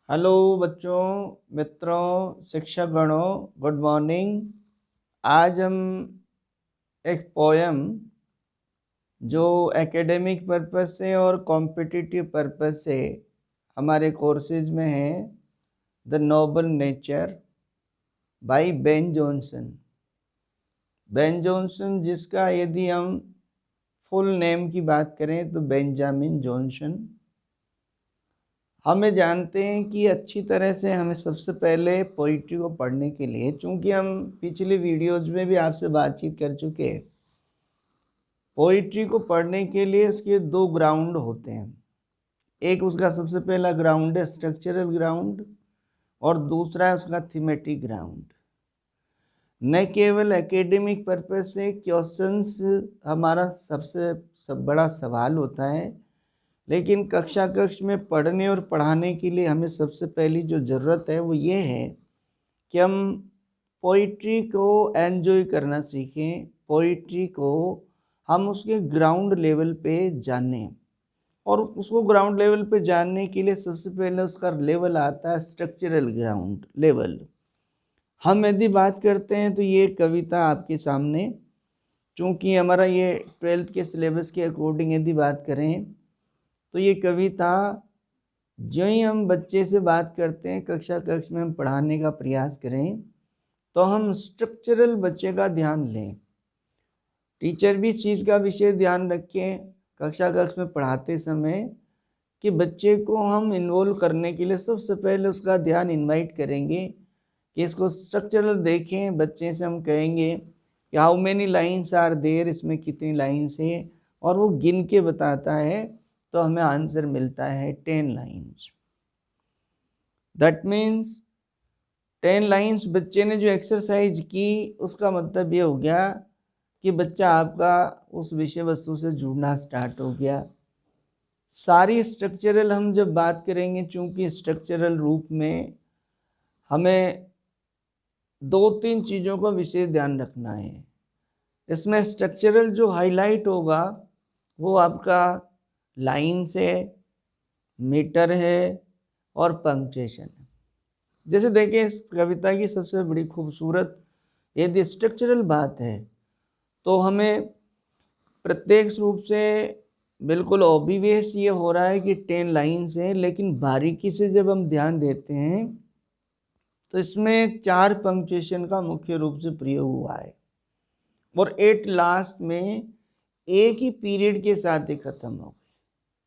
Hello बच्चों, मित्रों, शिक्षकगणों, good morning. आज हम एक पोयम जो एकेडमिक पर्पस से और कॉम्पिटिटिव पर्पस से हमारे कोर्सेज में है, the noble nature by Ben Jonson. Ben Jonson जिसका यदि हम फुल नेम की बात करें तो बेंजामिन जॉनसन। हमें जानते हैं कि अच्छी तरह से हमें सबसे पहले पोइट्री को पढ़ने के लिए, चूंकि हम पिछले वीडियोज में भी आपसे बातचीत कर चुके हैं, पोइट्री को पढ़ने के लिए उसके दो ग्राउंड होते हैं। एक उसका सबसे पहला ग्राउंड है स्ट्रक्चरल ग्राउंड और दूसरा है उसका थीमेटिक ग्राउंड। न केवल एकेडमिक पर्पस से क्वेश्चंस हमारा सबसे बड़ा सवाल होता है, लेकिन कक्ष में पढ़ने और पढ़ाने के लिए हमें सबसे पहली जो ज़रूरत है वो ये है कि हम पोइट्री को एंजॉय करना सीखें, पोइट्री को हम उसके ग्राउंड लेवल पे जानें। और उसको ग्राउंड लेवल पे जानने के लिए सबसे पहले उसका लेवल आता है स्ट्रक्चरल ग्राउंड लेवल। हम यदि बात करते हैं तो ये कविता आपके सामने, चूँकि हमारा ये 12th के सिलेबस के अकॉर्डिंग यदि बात करें तो ये कविता जो ही हम बच्चे से बात करते हैं, कक्ष में हम पढ़ाने का प्रयास करें तो हम स्ट्रक्चरल बच्चे का ध्यान लें। टीचर भी इस चीज़ का विशेष ध्यान रखें कक्ष में पढ़ाते समय कि बच्चे को हम इन्वॉल्व करने के लिए सबसे पहले उसका ध्यान इनवाइट करेंगे कि इसको स्ट्रक्चरल देखें। बच्चे से हम कहेंगे कि how many lines are there, इसमें कितनी लाइन्स हैं, और वो गिन के बताता है तो हमें आंसर मिलता है 10 लाइन्स। दैट मीन्स 10 लाइन्स बच्चे ने जो एक्सरसाइज की उसका मतलब ये हो गया कि बच्चा आपका उस विषय वस्तु से जुड़ना स्टार्ट हो गया। सारी स्ट्रक्चरल हम जब बात करेंगे, चूंकि स्ट्रक्चरल रूप में हमें 2-3 चीज़ों का विशेष ध्यान रखना है। इसमें स्ट्रक्चरल जो हाईलाइट होगा वो आपका लाइन्स है, मीटर है और पंक्चुएशन है। जैसे देखिए इस कविता की सबसे बड़ी खूबसूरत यदि स्ट्रक्चरल बात है तो हमें प्रत्यक्ष रूप से बिल्कुल ऑब्वियस ये हो रहा है कि 10 लाइन्स हैं, लेकिन बारीकी से जब हम ध्यान देते हैं तो इसमें 4 पंक्चुएशन का मुख्य रूप से प्रयोग हुआ है और 8 लास्ट में एक ही पीरियड के साथ ही खत्म हो गई।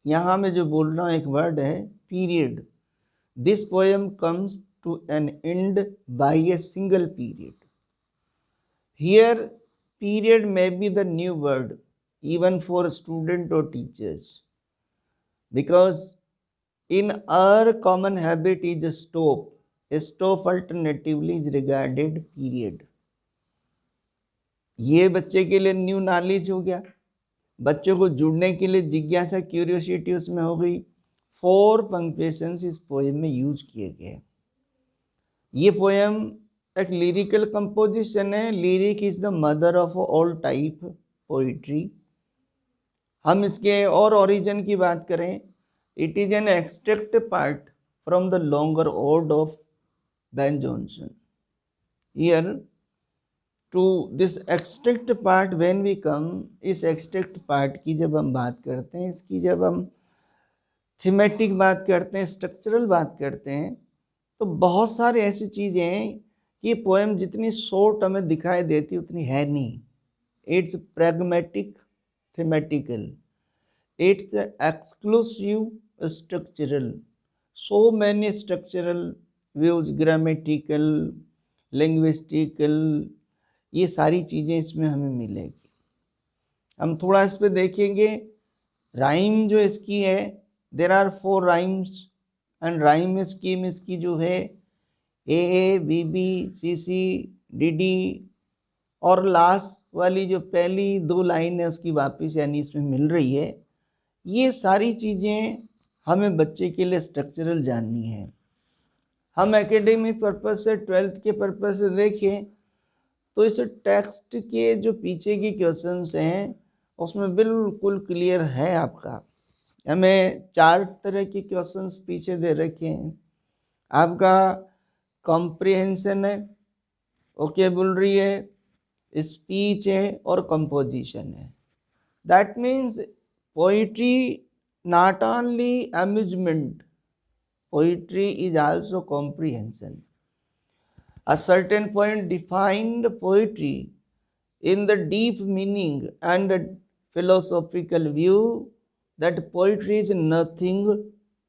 यहाँ मैं जो बोल रहा हूँ एक वर्ड है period. This poem comes to an end by a single period. Here, period may be the new word even for student or teachers, because in our common habit is a stop. A stop alternatively is regarded period. ये बच्चे के लिए new knowledge हो गया, बच्चों को जुड़ने के लिए जिज्ञासा, क्यूरियोसिटी उसमें हो गई। 4 पंक्चुएशंस इस पोएम में यूज किए गए। ये पोएम एक लिरिकल कंपोजिशन है। Lyric is the mother of all type poetry. हम इसके और ओरिजिन की बात करें, it is an extract part from the longer ode of Ben Jonson. Here to this extract part when we come, इस extract part की जब हम बात करते हैं, इसकी जब हम थीमेटिक बात करते हैं, स्ट्रक्चरल बात करते हैं, तो बहुत सारी ऐसी चीज़ें हैं कि पोएम जितनी शॉर्ट हमें दिखाई देती उतनी है नहीं। It's pragmatic, thematical, it's exclusive structural, so many structural views, grammatical, linguistical, ये सारी चीज़ें इसमें हमें मिलेगी। हम थोड़ा इस पर देखेंगे। राइम जो इसकी है, there are 4 rhymes and rhyme scheme इसकी जो है A B B C C D D, और लास्ट वाली जो पहली 2 लाइन है उसकी वापस यानी इसमें मिल रही है। ये सारी चीज़ें हमें बच्चे के लिए स्ट्रक्चरल जाननी है। हम एकेडमिक पर्पस से, 12th के पर्पस से देखें तो इस टेक्स्ट के जो पीछे के क्वेश्चंस हैं उसमें बिल्कुल क्लियर है आपका। हमें 4 तरह के क्वेश्चंस पीछे दे रखे हैं। आपका कॉम्प्रिहेंशन है, वोकेबुलरी है, स्पीच है और कंपोजिशन है। That means poetry not only amusement, poetry is also comprehension. A certain point defined poetry in the deep meaning and philosophical view that poetry is nothing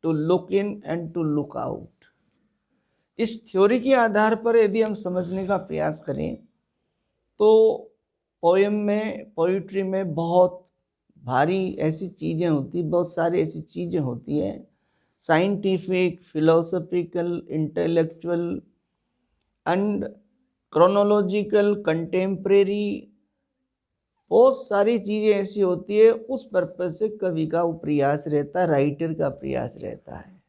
to look in and to look out। इस theory के आधार पर यदि हम समझने का प्रयास करें तो पोएम में, पोइट्री में बहुत भारी ऐसी चीज़ें होती, बहुत सारी ऐसी चीज़ें होती हैं, scientific, philosophical, intellectual and chronological, contemporary, बहुत सारी चीज़ें ऐसी होती है। उस पर्पज से कवि का प्रयास रहता है, राइटर का प्रयास रहता है।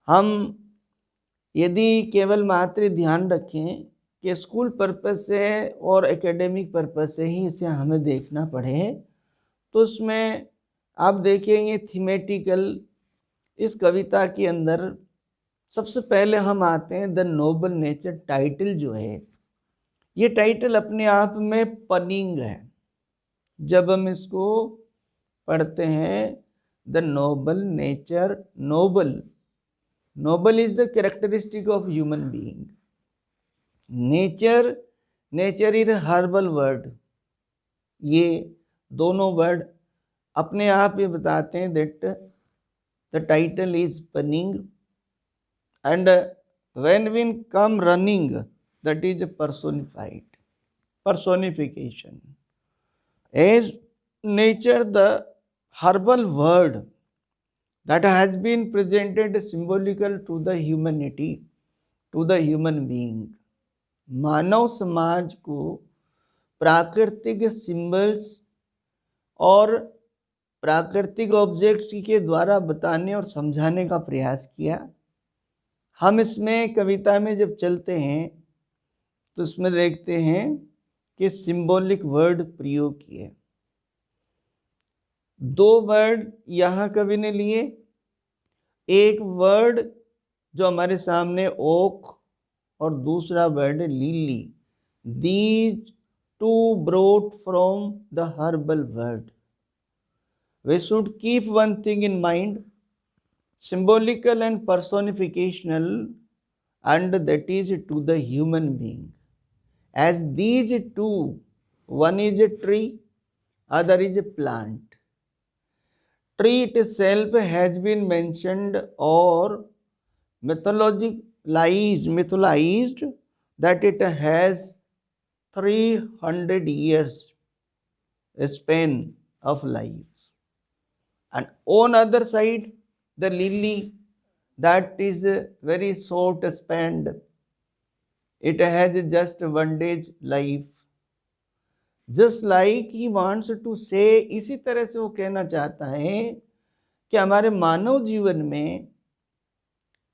हम यदि केवल मात्र ध्यान रखें कि स्कूल पर्पज से और एकेडमिक पर्पज से ही इसे हमें देखना पड़े, तो उसमें आप देखेंगे थीमेटिकल, इस कविता के अंदर सबसे पहले हम आते हैं द नोबल नेचर। टाइटल जो है, ये टाइटल अपने आप में पनिंग है। जब हम इसको पढ़ते हैं the noble nature, noble, noble is the characteristic of human being. Nature, nature is herbal word. ये दोनों वर्ड अपने आप ये बताते हैं that the title is punning and when we come running, that is personified, personification. As nature, the herbal word that has been presented symbolical to the humanity, to the human being। मानव समाज को प्राकृतिक symbols और प्राकृतिक objects के द्वारा बताने और समझाने का प्रयास किया। हम इसमें कविता में जब चलते हैं तो उसमें देखते हैं कि सिंबॉलिक वर्ड प्रयोग किए। दो वर्ड यहाँ कवि ने लिए, एक वर्ड जो हमारे सामने ओक और दूसरा word lily. These two brought from the herbal word. We should keep one thing in mind, symbolical and personificational, and that is to the human being। as these two, one is a tree, other is a plant। tree itself has been mentioned or mythologized that it has 300 years span of life, and on other side the lily, that is very short span, it has just one day's life। just like he wants to say, इसी तरह से वो कहना चाहता है कि हमारे मानव जीवन में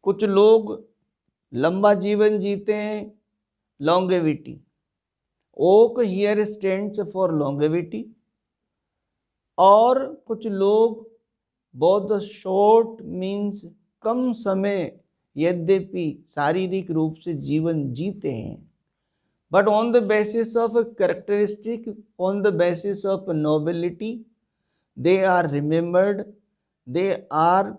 कुछ लोग लंबा जीवन जीते हैं, longevity. Oak here stands for longevity. और कुछ लोग बहुत शॉर्ट मीन्स कम समय यद्यपि शारीरिक रूप से जीवन जीते हैं, but on the basis of characteristic, on the basis of nobility, they are remembered, they are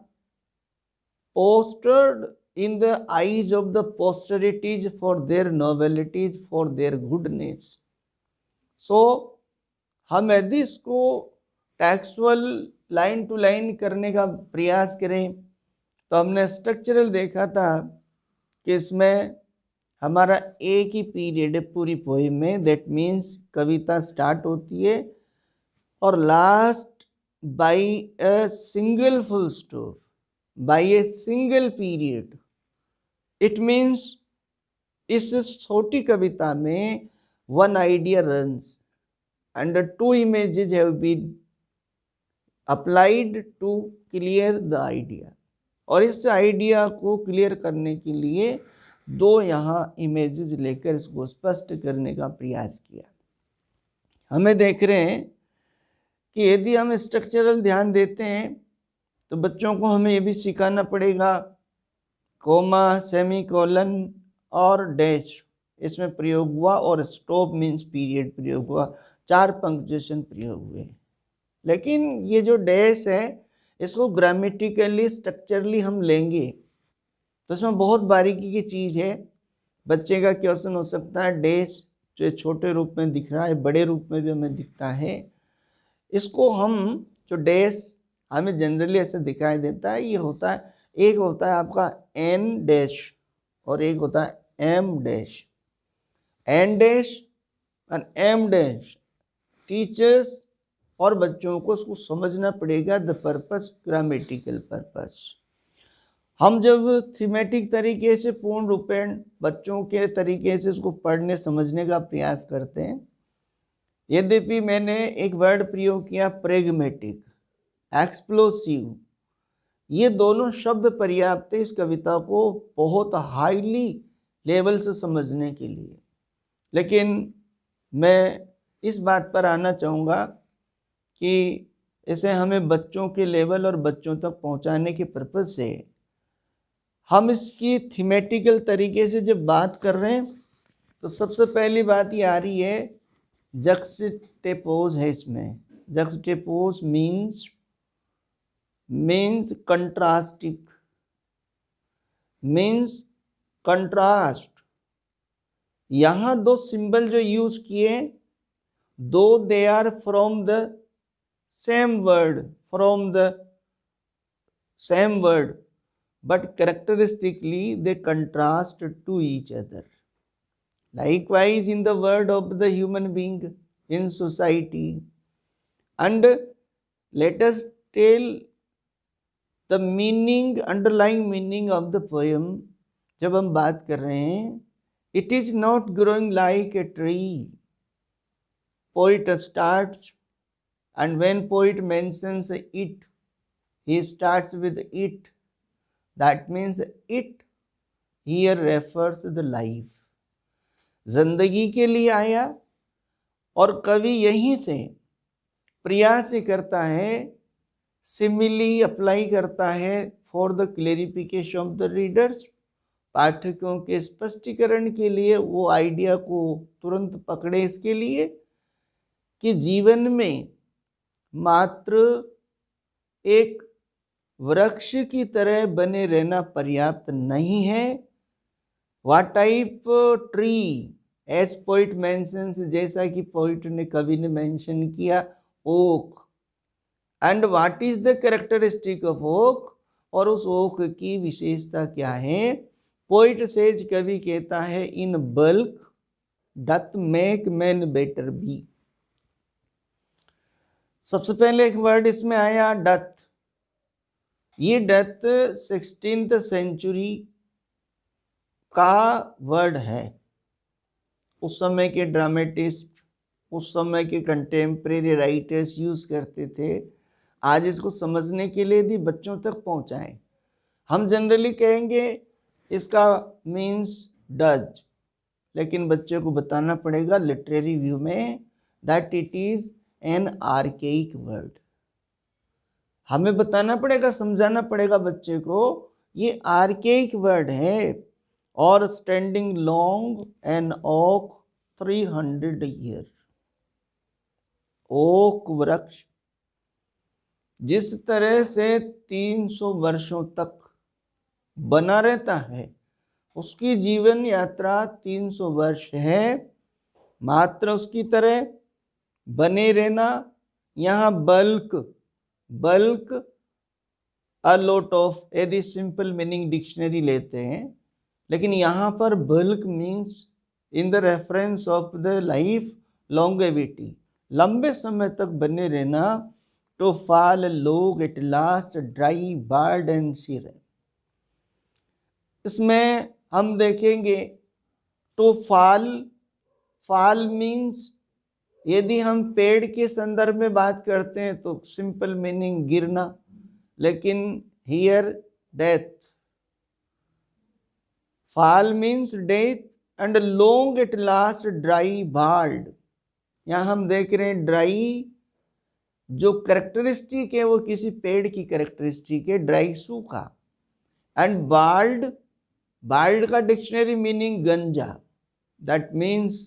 postured in the eyes of the posterities for their nobilities, for their goodness. So हम यदि इसको टेक्सुअल लाइन टू लाइन करने का प्रयास करें तो हमने structural देखा था कि इसमें हमारा एक ही पीरियड है पूरी पोएम में। दैट मीन्स कविता स्टार्ट होती है और last by a single full stop, by a single period. It means इस छोटी कविता में one idea runs and two images have been applied to clear the idea. और इस आइडिया को क्लियर करने के लिए दो यहाँ इमेजेस लेकर इसको स्पष्ट करने का प्रयास किया। हमें देख रहे हैं कि यदि हम स्ट्रक्चरल ध्यान देते हैं तो बच्चों को हमें ये भी सिखाना पड़ेगा कोमा, सेमीकोलन और डैश इसमें प्रयोग हुआ, और स्टॉप मीन्स पीरियड प्रयोग हुआ। 4 पंक्चुएशन प्रयोग हुए। लेकिन ये जो डैश है इसको ग्रामेटिकली स्ट्रक्चरली हम लेंगे तो इसमें बहुत बारीकी की चीज़ है। बच्चे का क्वेश्चन हो सकता है डैश जो छोटे रूप में दिख रहा है बड़े रूप में भी हमें दिखता है, इसको हम जो डैश हमें जनरली ऐसे दिखाई देता है, ये होता है, एक होता है आपका एन डैश और एक होता है एम डैश। एन डैश और एम डैश टीचर्स और बच्चों को उसको समझना पड़ेगा, द पर्पस, ग्रामेटिकल पर्पस। हम जब थीमेटिक तरीके से पूर्ण रूपेण बच्चों के तरीके से उसको पढ़ने समझने का प्रयास करते हैं, यद्यपि मैंने एक वर्ड प्रयोग किया प्रेगमेटिक, एक्सप्लोसिव, ये दोनों शब्द पर्याप्त है इस कविता को बहुत हाईली लेवल से समझने के लिए। लेकिन मैं इस बात पर आना चाहूँगा कि इसे हमें बच्चों के लेवल और बच्चों तक पहुँचाने के पर्पज़ से हम इसकी थीमेटिकल तरीके से जब बात कर रहे हैं तो सबसे पहली बात ये आ रही है जक्सटेपोज है इसमें। Juxtapose means contrastic, means contrast. यहाँ 2 सिंबल जो यूज किए, दो they are from the same word but characteristically they contrast to each other. Likewise in the word of the human being in society. And let us tell the meaning, underlying meaning of the poem जब हम बात कर रहे हैं, it is not growing like a tree. Poet starts, and when poet mentions it, he starts with it. That means it here refers to the life. जिंदगी के लिए आया और कवि यहीं से प्रयास करता है, सिमिली अप्लाई करता है for the clarification of the readers, पाठकों के स्पष्टीकरण के लिए, वो आइडिया को तुरंत पकड़े इसके लिए कि जीवन में मात्र एक वृक्ष की तरह बने रहना पर्याप्त नहीं है। What type tree as poet mentions, जैसा कि पोइट ने कवि ने मेंशन किया, oak. And what is the characteristic of oak, और उस ओक की विशेषता क्या है। पोइट सेज, कवि कहता है, in bulk doth make man better be. सबसे पहले एक वर्ड इसमें आया डथ। ये डेथ 16th सेंचुरी का वर्ड है। उस समय के ड्रामेटिस्ट, उस समय के कंटेम्प्रेरी राइटर्स यूज करते थे। आज इसको समझने के लिए भी बच्चों तक पहुंचाएं। हम जनरली कहेंगे इसका मीन्स डज, लेकिन बच्चे को बताना पड़ेगा लिटरेरी व्यू में that it is N archaic word. हमें बताना पड़ेगा, समझाना पड़ेगा बच्चे को ये आर्केइक वर्ड है। और standing long an oak 300 year. Oak वृक्ष जिस तरह से 300 वर्षों तक बना रहता है, उसकी जीवन यात्रा 300 वर्ष है। मात्र उसकी तरह बने रहना। यहाँ बल्क अ लॉट ऑफ, यदि सिंपल मीनिंग डिक्शनरी लेते हैं, लेकिन यहाँ पर bulk means in the reference of the life longevity, लंबे समय तक बने रहना। To fall log at last dry bald and sere. इसमें हम देखेंगे टू फॉल मीन्स, यदि हम पेड़ के संदर्भ में बात करते हैं तो सिंपल मीनिंग गिरना, लेकिन here death. Fall means death and long at last dry bald. यहाँ हम देख रहे हैं ड्राई जो करेक्टरिस्टिक है वो किसी पेड़ की करेक्टरिस्टिक है, ड्राई सूखा। एंड बार्ड बार्ड का डिक्शनरी मीनिंग गंजा, दैट मीन्स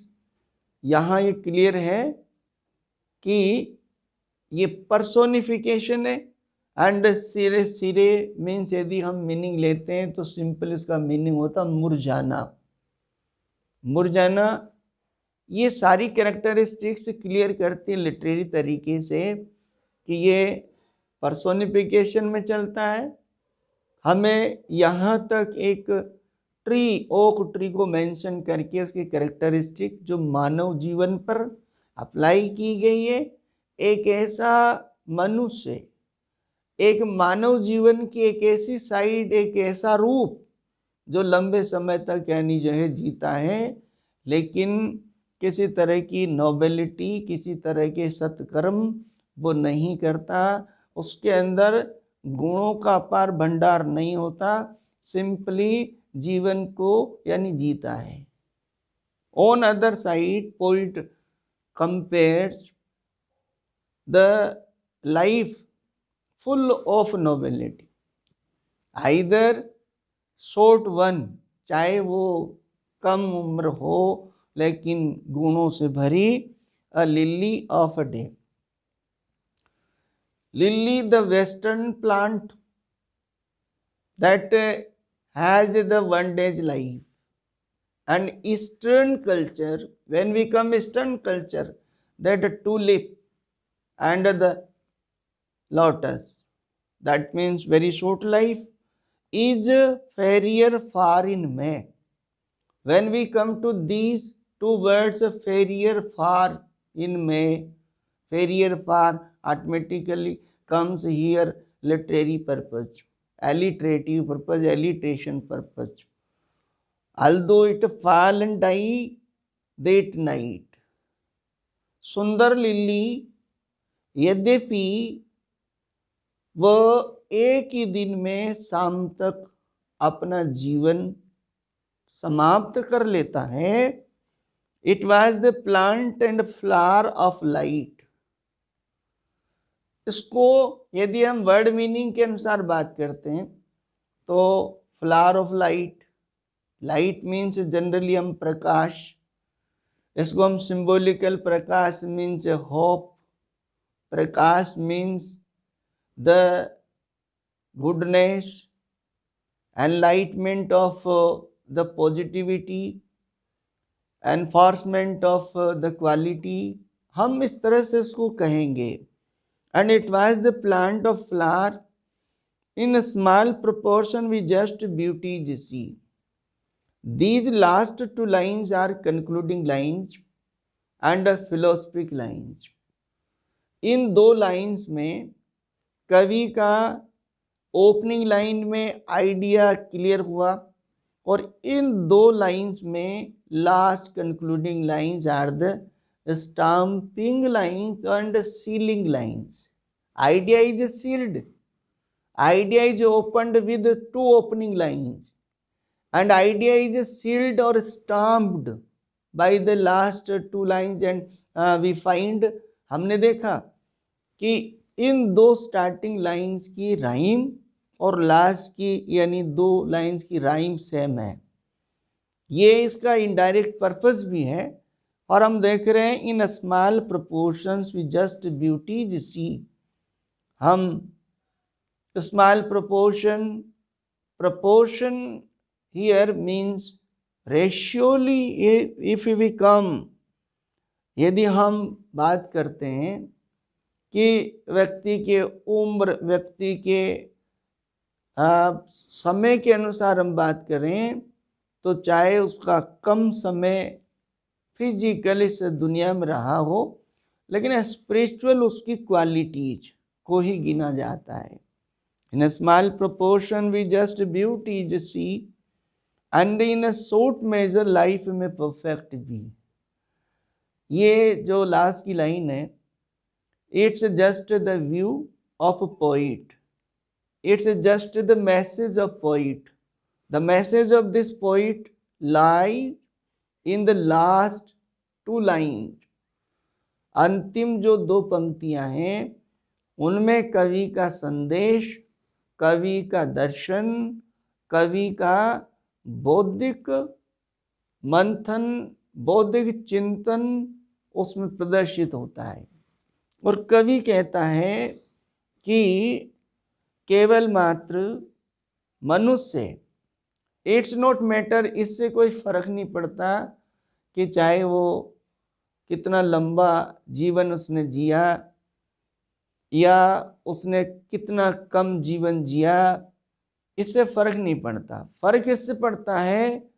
यहाँ ये क्लियर है कि ये पर्सोनिफिकेशन है। एंड सिरे सिरे मीन्स यदि हम मीनिंग लेते हैं तो सिंपल इसका मीनिंग होता मुरझाना। मुरझाना ये सारी कैरेक्टरिस्टिक्स क्लियर करती है लिटरेरी तरीके से कि ये पर्सोनिफिकेशन में चलता है। हमें यहाँ तक एक ट्री, ओक ट्री को मेंशन करके उसकी कैरेक्टरिस्टिक जो मानव जीवन पर अप्लाई की गई है, एक ऐसा मनुष्य, एक मानव जीवन की एक ऐसी साइड, एक ऐसा रूप जो लंबे समय तक यानी जो है जीता है, लेकिन किसी तरह की नोबेलिटी, किसी तरह के सत्कर्म वो नहीं करता, उसके अंदर गुणों का अपार भंडार नहीं होता, सिंपली जीवन को यानी जीता है। On other side poet compares the life full of nobility, either short one, चाहे वो कम उम्र हो लेकिन गुणों से भरी, a lily of a day. Lily, the western plant that has the one day life, and eastern culture, when we come eastern culture, that tulip and the lotus, that means very short life, is fairer far in May. When we come to these two words, fairer far in May, fairer far automatically comes here literary purpose, alliterative purpose, alliteration purpose. Although it fall and die that night, सुंदर lily यद्यपि वह एक ही दिन में शाम तक अपना जीवन समाप्त कर लेता है, it was the plant and flower of light. इसको यदि हम वर्ड मीनिंग के अनुसार बात करते हैं तो flower of light, light means generally हम प्रकाश, इसको हम symbolical Prakash means hope, Prakash means the goodness, enlightenment of the positivity, enforcement of the quality, हम इस तरह से इसको कहेंगे। And it was the plant of flower in a small proportion we just beauty see. These last two lines are concluding lines and philosophic lines. इन दो lines में कवि का ओपनिंग लाइन में आइडिया क्लियर हुआ और इन दो लाइंस में last concluding lines are the stamping lines and sealing lines. Idea is sealed, idea is opened with two opening lines and idea is sealed और stamped by the last two lines. And we find, हमने देखा कि इन दो starting lines की rhyme और last की यानी दो लाइंस की राइम सेम है। ये इसका इनडायरेक्ट पर्पस भी है और हम देख रहे हैं in small proportions we just beauties see. हम स्मॉल proportion here means रेशियोली इफ वी कम, यदि हम बात करते हैं कि व्यक्ति के उम्र, व्यक्ति के समय के अनुसार हम बात करें तो चाहे उसका कम समय फिजिकल इस दुनिया में रहा हो, लेकिन स्पिरिचुअल उसकी क्वालिटीज को ही गिना जाता है। In a small proportion we just beauties see and in a short measure life में परफेक्ट बी। ये जो लास्ट की लाइन है, it's just the view of poet, it's just the message of poet. The message of this poet lies in the last two lines. अंतिम जो दो पंक्तियां हैं उनमें कवि का संदेश, कवि का दर्शन, कवि का बौद्धिक मंथन, बौद्धिक चिंतन उसमें प्रदर्शित होता है। और कवि कहता है कि केवल मात्र मनुष्य, इट्स नॉट मैटर, इससे कोई फर्क नहीं पड़ता कि चाहे वो कितना लंबा जीवन उसने जिया या उसने कितना कम जीवन जिया, इससे फर्क नहीं पड़ता। फर्क इससे पड़ता है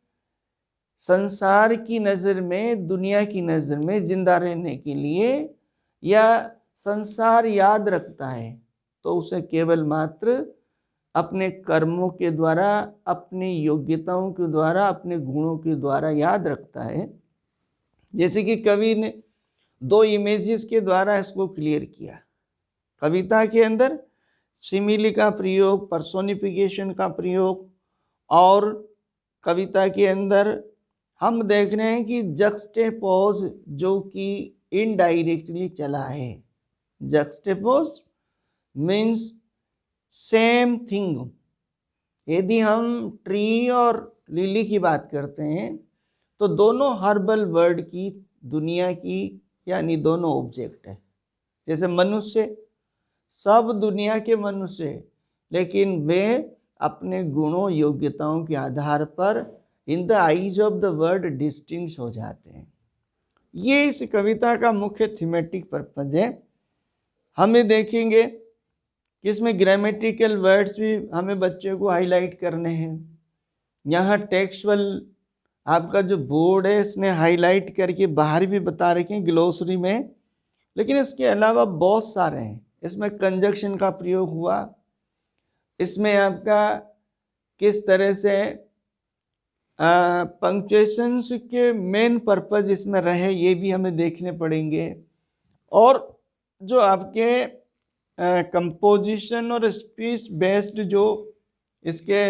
संसार की नज़र में, दुनिया की नज़र में जिंदा रहने के लिए, या संसार याद रखता है तो उसे केवल मात्र अपने कर्मों के द्वारा, अपनी योग्यताओं के द्वारा, अपने गुणों के द्वारा याद रखता है। जैसे कि कवि ने 2 इमेजेस के द्वारा इसको क्लियर किया। कविता के अंदर सिमिली का प्रयोग, पर्सोनिफिकेशन का प्रयोग, और कविता के अंदर हम देख रहे हैं कि जक्सटेपोज जो कि इनडायरेक्टली चला है। जक्सटेपोज मीन्स सेम थिंग। यदि हम ट्री और लिली की बात करते हैं तो दोनों हर्बल वर्ड की, दुनिया की, यानी दोनों ऑब्जेक्ट है। जैसे मनुष्य, सब दुनिया के मनुष्य, लेकिन वे अपने गुणों योग्यताओं के आधार पर इन the eyes of the word distinguish हो जाते हैं। ये इस कविता का मुख्य थीमेटिक पर्पज है। हमें देखेंगे कि इसमें ग्रामेटिकल वर्ड्स भी हमें बच्चों को हाईलाइट करने हैं। यहाँ टेक्सचुअल आपका जो बोर्ड है इसने हाईलाइट करके बाहर भी बता रखे हैं ग्लोसरी में, लेकिन इसके अलावा बहुत सारे हैं। इसमें कंजक्शन का प्रयोग हुआ, इसमें आपका किस तरह से पंक्चुएशंस के मेन पर्पज इसमें रहे ये भी हमें देखने पड़ेंगे। और जो आपके कंपोजिशन और स्पीच बेस्ड जो इसके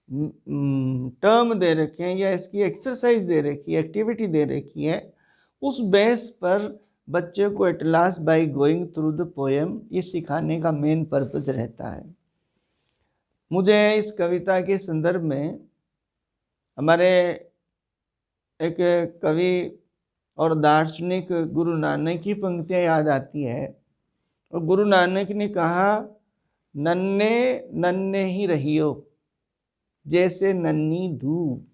टर्म दे रखे हैं या इसकी एक्सरसाइज दे रखी है, एक्टिविटी दे रखी है, उस बेस पर बच्चे को at last by going through the poem ये सिखाने का मेन पर्पस रहता है। मुझे इस कविता के संदर्भ में हमारे एक कवि और दार्शनिक गुरु नानक की पंक्तियाँ याद आती है। और गुरु नानक ने कहा, नन्हे नन्हे ही रहियो जैसे नन्ही धूप,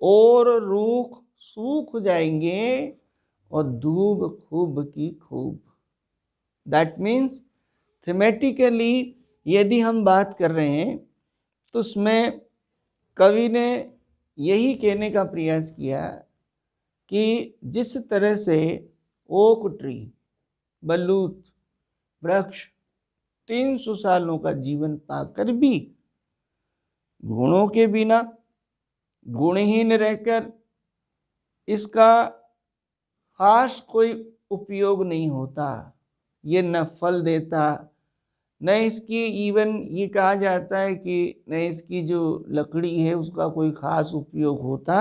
और रूख सूख जाएंगे और धूप खूब की खूब। दैट मीन्स थीमेटिकली यदि हम बात कर रहे हैं तो उसमें कवि ने यही कहने का प्रयास किया कि जिस तरह से ओक ट्री, बलूत वृक्ष 300 सालों का जीवन पाकर भी गुणों के बिना, गुणहीन रहकर इसका खास कोई उपयोग नहीं होता, ये न फल देता, न इसकी इवन ये कहा जाता है कि न इसकी जो लकड़ी है उसका कोई खास उपयोग होता,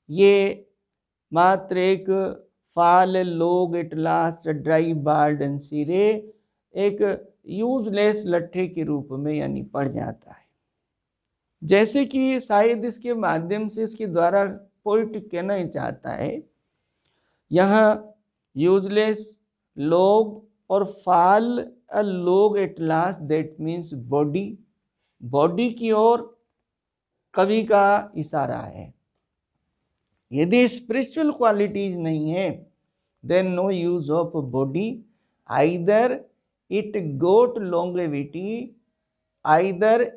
ये मात्र एक fall log at last dry bald and sere, एक यूजलेस लट्ठे के रूप में यानी पड़ जाता है। जैसे कि शायद इसके माध्यम से इसके द्वारा पोइट कहना ही चाहता है, यहाँ यूजलेस लोग और फाल अ लोग at last, that means body, body की ओर कवि का इशारा है। यदि स्पिरिचुअल क्वालिटीज नहीं है then no use of body, either it got longevity, either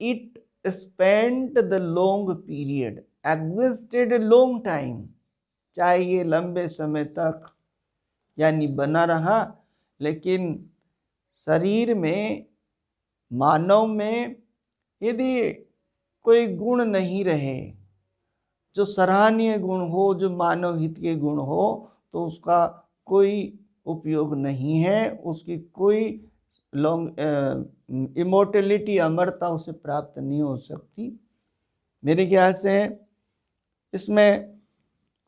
it spent the long period, existed long time, चाहे ये लंबे समय तक यानी बना रहा, लेकिन शरीर में, मानव में यदि कोई गुण नहीं रहे, जो सराहनीय गुण हो, जो मानव हित के गुण हो, तो उसका कोई उपयोग नहीं है, उसकी कोई लॉन्ग इमोर्टलिटी, अमरता उसे प्राप्त नहीं हो सकती। मेरे ख्याल से इसमें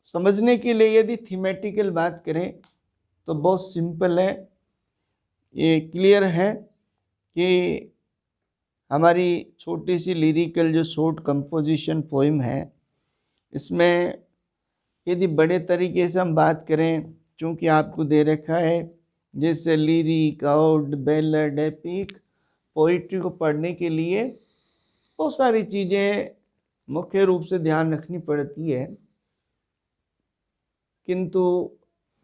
समझने के लिए यदि थीमेटिकल बात करें तो बहुत सिंपल है, ये क्लियर है कि हमारी छोटी सी लिरिकल जो शॉर्ट कंपोजिशन पोइम है, इसमें यदि बड़े तरीके से हम बात करें, चूँकि आपको दे रखा है जैसे lyric, out, ballad, epic, poetry को पढ़ने के लिए बहुत सारी चीज़ें मुख्य रूप से ध्यान रखनी पड़ती है, किंतु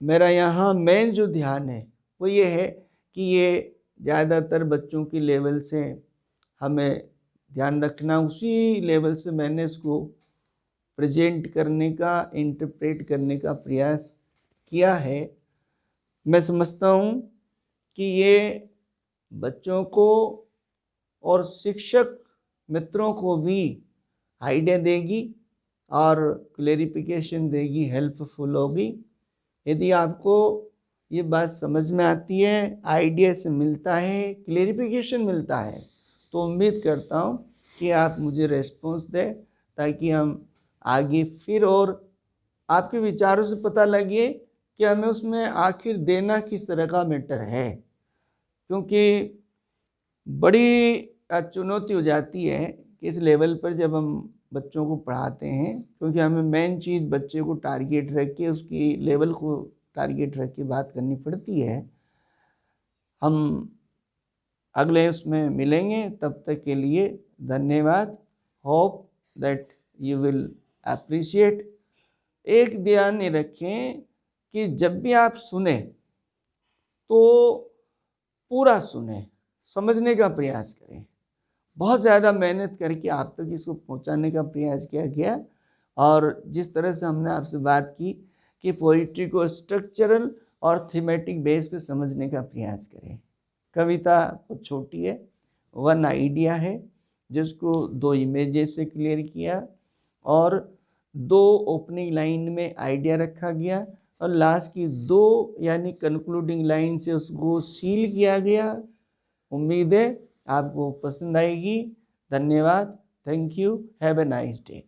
मेरा यहाँ मेन जो ध्यान है वो ये है कि ये ज़्यादातर बच्चों की लेवल से हमें ध्यान रखना, उसी लेवल से मैंने इसको प्रेजेंट करने का, इंटरप्रेट करने का प्रयास किया है। मैं समझता हूँ कि ये बच्चों को और शिक्षक मित्रों को भी आइडिया देगी और क्लेरिफिकेशन देगी, हेल्पफुल होगी। यदि आपको ये बात समझ में आती है, आइडिया से मिलता है, क्लेरिफिकेशन मिलता है, तो उम्मीद करता हूँ कि आप मुझे रेस्पॉन्स दें ताकि हम आगे फिर और आपके विचारों से पता लगे कि हमें उसमें आखिर देना किस तरह का मैटर है। क्योंकि बड़ी चुनौती हो जाती है कि इस लेवल पर जब हम बच्चों को पढ़ाते हैं, क्योंकि हमें मेन चीज़ बच्चे को टारगेट रख के, उसकी लेवल को टारगेट रख के बात करनी पड़ती है। हम अगले उसमें मिलेंगे, तब तक के लिए धन्यवाद। Hope that you will appreciate. एक ध्यान ये रखें कि जब भी आप सुने तो पूरा सुने, समझने का प्रयास करें। बहुत ज़्यादा मेहनत करके आप तक इसको पहुंचाने का प्रयास किया गया, और जिस तरह से हमने आपसे बात की कि पोइट्री को स्ट्रक्चरल और थीमेटिक बेस पे समझने का प्रयास करें। कविता बहुत छोटी है, वन आइडिया है जिसको 2 इमेजेस से क्लियर किया, और 2 ओपनिंग लाइन में आइडिया रखा गया, और लास्ट की 2 यानी कंक्लूडिंग लाइन से उसको सील किया गया। उम्मीद है आपको पसंद आएगी। धन्यवाद। Thank you. Have a nice day.